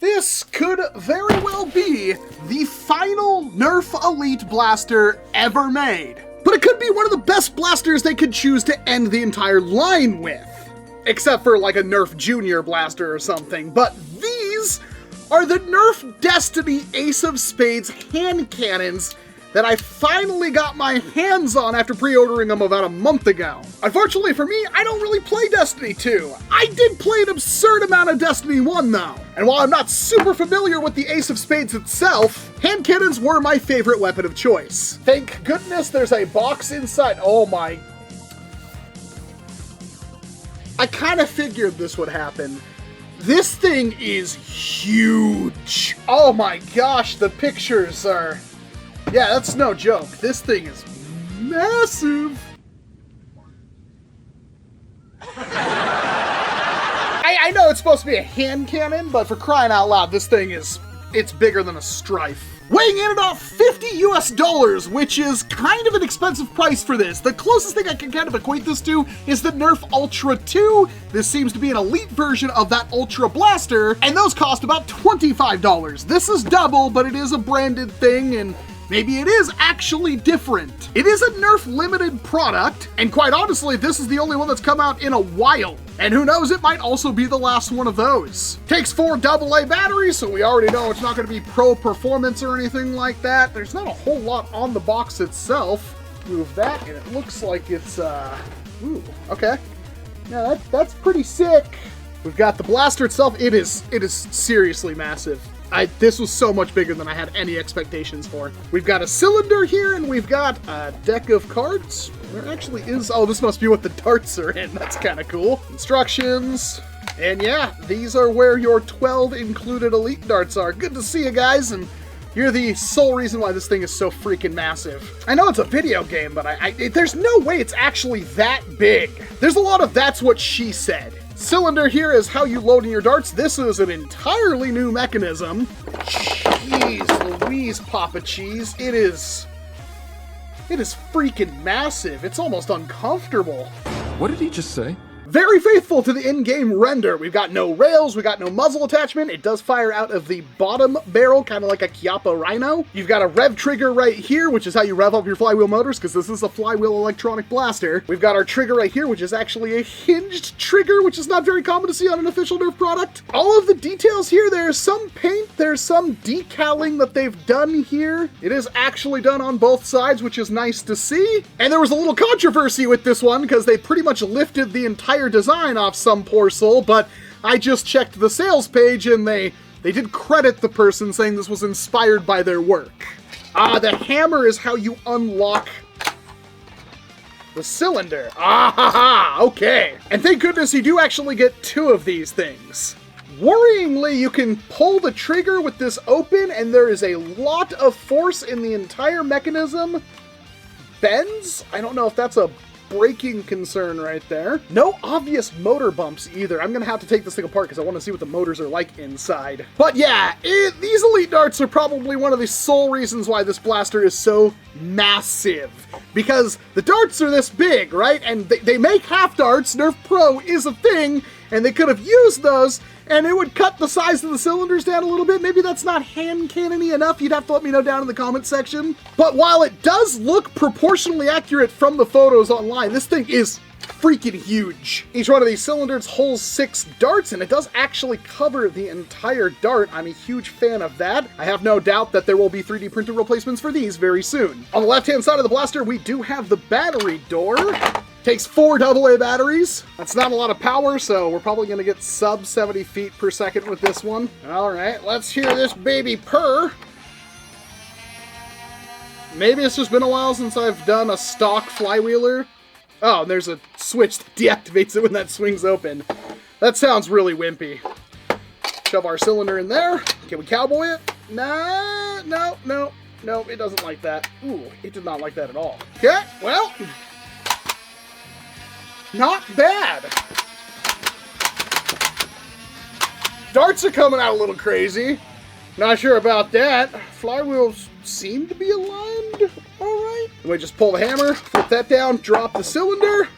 This could very well be the final NERF Elite blaster ever made. But it could be one of the best blasters they could choose to end the entire line with. Except for like a NERF Junior blaster or something. But these are the NERF Destiny Ace of Spades hand cannons that I finally got my hands on after pre-ordering them about a month ago. Unfortunately for me, I don't really play Destiny 2. I did play an absurd amount of Destiny 1 though. And while I'm not super familiar with the Ace of Spades itself, hand cannons were my favorite weapon of choice. Thank goodness there's a box inside. Oh my. I kind of figured this would happen. This thing is huge. Oh my gosh, the pictures are... Yeah, that's no joke. This thing is massive. I know it's supposed to be a hand cannon, but for crying out loud, this thing it's bigger than a Strife. Weighing in about $50 US, which is kind of an expensive price for this. The closest thing I can kind of equate this to is the NERF Ultra 2. This seems to be an elite version of that Ultra Blaster, and those cost about $25. This is double, but it is a branded thing, and maybe it is actually different. It is a NERF limited product, and quite honestly, this is the only one that's come out in a while. And who knows, it might also be the last one of those. Takes 4 AA batteries, so we already know it's not gonna be pro performance or anything like that. There's not a whole lot on the box itself. Move that, and it looks like it's, ooh, okay. Yeah, that's pretty sick. We've got the blaster itself. It is seriously massive. This was so much bigger than I had any expectations for. We've got a cylinder here, and we've got a deck of cards. There actually is, oh, this must be what the darts are in. That's kind of cool. Instructions. And yeah, these are where your 12 included elite darts are. Good to see you guys, and you're the sole reason why this thing is so freaking massive. I know it's a video game, but there's no way it's actually that big. There's a lot of that's what she said. Cylinder here is how you load in your darts. This is an entirely new mechanism. Jeez Louise, Papa Cheese. It is freaking massive. It's almost uncomfortable. What did he just say? Very faithful to the in-game render. We've got no rails, we got no muzzle attachment. It does fire out of the bottom barrel, kind of like a Chiappa Rhino. You've got a rev trigger right here, which is how you rev up your flywheel motors, because this is a flywheel electronic blaster. We've got our trigger right here, which is actually a hinged trigger, which is not very common to see on an official NERF product. All of the details here, there's some paint, there's some decaling that they've done here. It is actually done on both sides, which is nice to see. And there was a little controversy with this one, because they pretty much lifted the entire design off some poor soul, but I just checked the sales page and they did credit the person, saying this was inspired by their work. The hammer is how you unlock the cylinder. Okay. And thank goodness you do actually get 2 of these things. Worryingly, you can pull the trigger with this open, and there is a lot of force in the entire mechanism. Bends? I don't know if that's a braking concern right there. No obvious motor bumps either. I'm gonna have to take this thing apart because I want to see what the motors are like inside. But yeah, these elite darts are probably one of the sole reasons why this blaster is so massive. Because the darts are this big, right? And they make half darts. NERF Pro is a thing, and they could have used those, and it would cut the size of the cylinders down a little bit. Maybe that's not hand cannon-y enough. You'd have to let me know down in the comment section. But while it does look proportionally accurate from the photos online, this thing is freaking huge. Each one of these cylinders holds 6 darts, and it does actually cover the entire dart. I'm a huge fan of that. I have no doubt that there will be 3D printed replacements for these very soon. On the left-hand side of the blaster, we do have the battery door. Takes 4 AA batteries. That's not a lot of power, so we're probably gonna get sub 70 feet per second with this one. All right, let's hear this baby purr. Maybe it's just been a while since I've done a stock flywheeler. Oh, and there's a switch that deactivates it when that swings open. That sounds really wimpy. Shove our cylinder in there. Can we cowboy it? Nah, no, it doesn't like that. Ooh, it did not like that at all. Okay, well, not bad. Darts are coming out a little crazy. Not sure about that. Flywheels seem to be aligned. All right. We just pull the hammer, flip that down, drop the cylinder.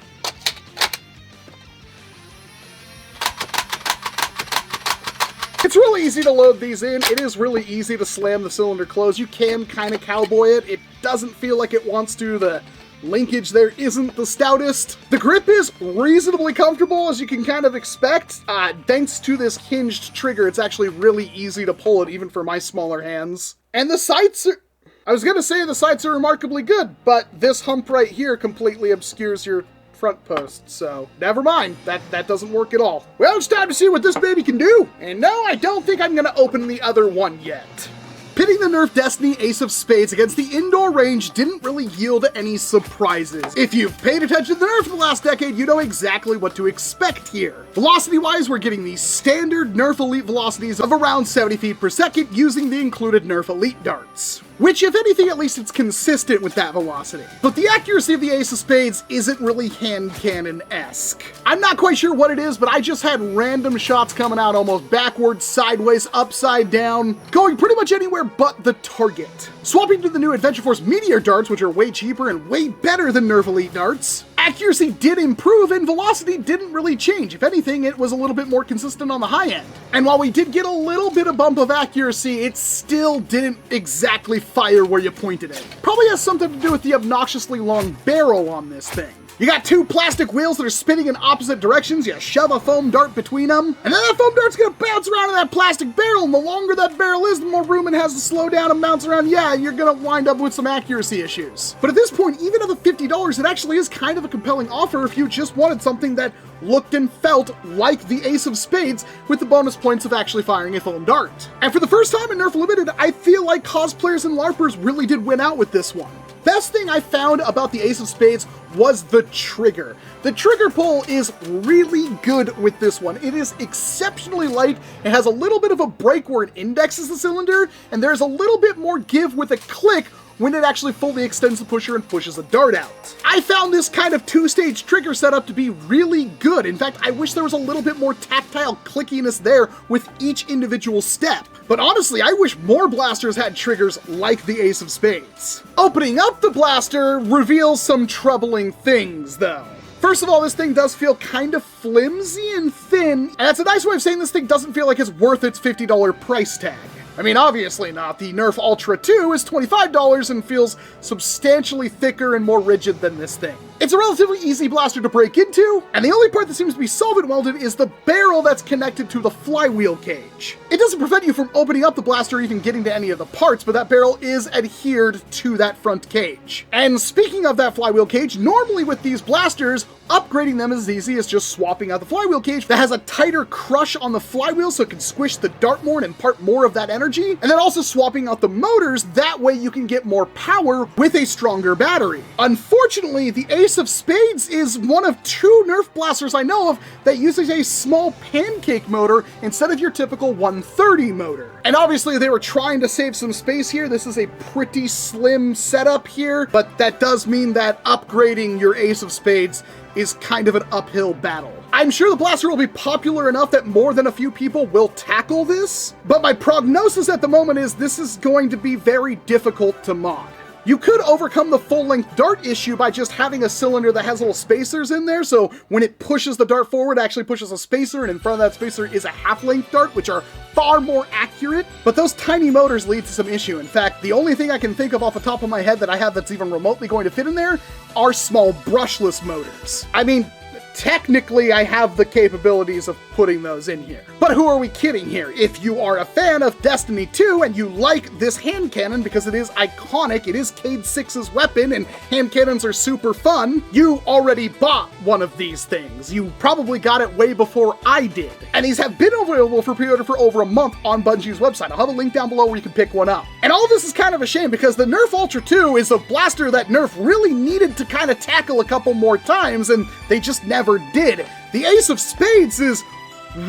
It's really easy to load these in. It is really easy to slam the cylinder closed. You can kind of cowboy it. It doesn't feel like it wants to. The linkage there isn't the stoutest. The grip is reasonably comfortable, as you can kind of expect. Thanks to this hinged trigger, it's actually really easy to pull it, even for my smaller hands. And the sights are... I was gonna say the sights are remarkably good, but this hump right here completely obscures your front post, so never mind. That doesn't work at all. Well, it's time to see what this baby can do. And no, I don't think I'm gonna open the other one yet. Pitting the NERF Destiny Ace of Spades against the indoor range didn't really yield any surprises. If you've paid attention to the NERF for the last decade, you know exactly what to expect here. Velocity-wise, we're getting the standard NERF Elite velocities of around 70 feet per second using the included NERF Elite darts. Which, if anything, at least it's consistent with that velocity. But the accuracy of the Ace of Spades isn't really hand cannon-esque. I'm not quite sure what it is, but I just had random shots coming out almost backwards, sideways, upside down, going pretty much anywhere but the target. Swapping to the new Adventure Force Meteor darts, which are way cheaper and way better than NERF Elite darts, accuracy did improve and velocity didn't really change. If anything, it was a little bit more consistent on the high end. And while we did get a little bit of bump of accuracy, it still didn't exactly fire where you pointed it. Probably has something to do with the obnoxiously long barrel on this thing. You got two plastic wheels that are spinning in opposite directions, you shove a foam dart between them, and then that foam dart's gonna bounce around in that plastic barrel, and the longer that barrel is, the more room it has to slow down and bounce around. Yeah, you're gonna wind up with some accuracy issues. But at this point, even at the $50, it actually is kind of a compelling offer if you just wanted something that looked and felt like the Ace of Spades with the bonus points of actually firing a foam dart. And for the first time in NERF Limited, I feel like cosplayers and LARPers really did win out with this one. Best thing I found about the Ace of Spades was the trigger. The trigger pull is really good with this one. It is exceptionally light. It has a little bit of a break where it indexes the cylinder, and there's a little bit more give with a click when it actually fully extends the pusher and pushes a dart out. I found this kind of two-stage trigger setup to be really good. In fact, I wish there was a little bit more tactile clickiness there with each individual step. But honestly, I wish more blasters had triggers like the Ace of Spades. Opening up the blaster reveals some troubling things, though. First of all, this thing does feel kind of flimsy and thin, and that's a nice way of saying this thing doesn't feel like it's worth its $50 price tag. I mean, obviously not. The NERF Ultra 2 is $25 and feels substantially thicker and more rigid than this thing. It's a relatively easy blaster to break into, and the only part that seems to be solvent welded is the barrel that's connected to the flywheel cage. It doesn't prevent you from opening up the blaster or even getting to any of the parts, but that barrel is adhered to that front cage. And speaking of that flywheel cage, normally with these blasters, upgrading them is as easy as just swapping out the flywheel cage that has a tighter crush on the flywheel so it can squish the dart more and impart more of that energy, and then also swapping out the motors, that way you can get more power with a stronger battery. Unfortunately, the Ace of Spades is one of two NERF blasters I know of that uses a small pancake motor instead of your typical 130 motor. And obviously they were trying to save some space here. This is a pretty slim setup here, but that does mean that upgrading your Ace of Spades is kind of an uphill battle. I'm sure the blaster will be popular enough that more than a few people will tackle this, but my prognosis at the moment is this is going to be very difficult to mod. You could overcome the full-length dart issue by just having a cylinder that has little spacers in there, so when it pushes the dart forward, it actually pushes a spacer, and in front of that spacer is a half-length dart, which are far more accurate, but those tiny motors lead to some issue. In fact, the only thing I can think of off the top of my head that I have that's even remotely going to fit in there are small brushless motors. I mean, technically I have the capabilities of putting those in here. But who are we kidding here? If you are a fan of Destiny 2 and you like this hand cannon because it is iconic, it is Cayde-6's weapon and hand cannons are super fun, you already bought one of these things. You probably got it way before I did. And these have been available for pre-order for over a month on Bungie's website. I'll have a link down below where you can pick one up. And all of this is kind of a shame because the NERF Ultra 2 is a blaster that NERF really needed to kind of tackle a couple more times and they just never did. The Ace of Spades is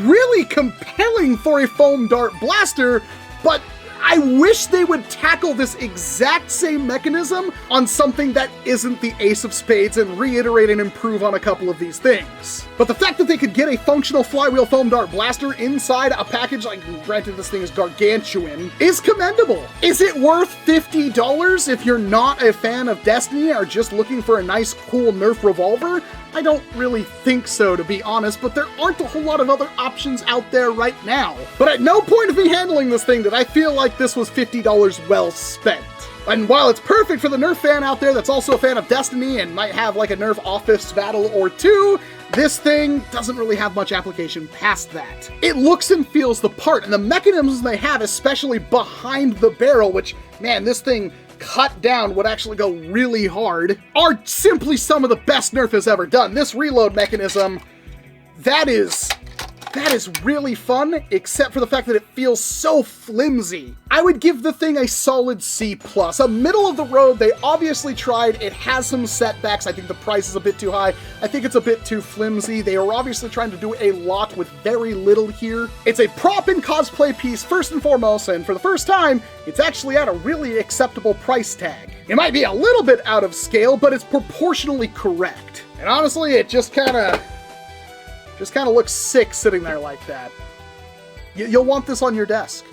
really compelling for a foam dart blaster, but I wish they would tackle this exact same mechanism on something that isn't the Ace of Spades and reiterate and improve on a couple of these things. But the fact that they could get a functional flywheel foam dart blaster inside a package, like granted this thing is gargantuan, is commendable. Is it worth $50 if you're not a fan of Destiny or just looking for a nice cool NERF revolver? I don't really think so, to be honest, but there aren't a whole lot of other options out there right now. But at no point of me handling this thing did I feel like this was $50 well spent. And while it's perfect for the Nerf fan out there that's also a fan of Destiny and might have like a Nerf office battle or two, this thing doesn't really have much application past that. It looks and feels the part, and the mechanisms they have, especially behind the barrel, which, man, this thing cut down would actually go really hard, are simply some of the best Nerf has ever done. This reload mechanism, that is really fun, except for the fact that it feels so flimsy. I would give the thing a solid C+. A middle of the road. They obviously tried. It has some setbacks. I think the price is a bit too high. I think it's a bit too flimsy. They are obviously trying to do a lot with very little here. It's a prop and cosplay piece first and foremost, and for the first time, it's actually at a really acceptable price tag. It might be a little bit out of scale, but it's proportionally correct. And honestly, it just kind of looks sick sitting there like that. You'll want this on your desk.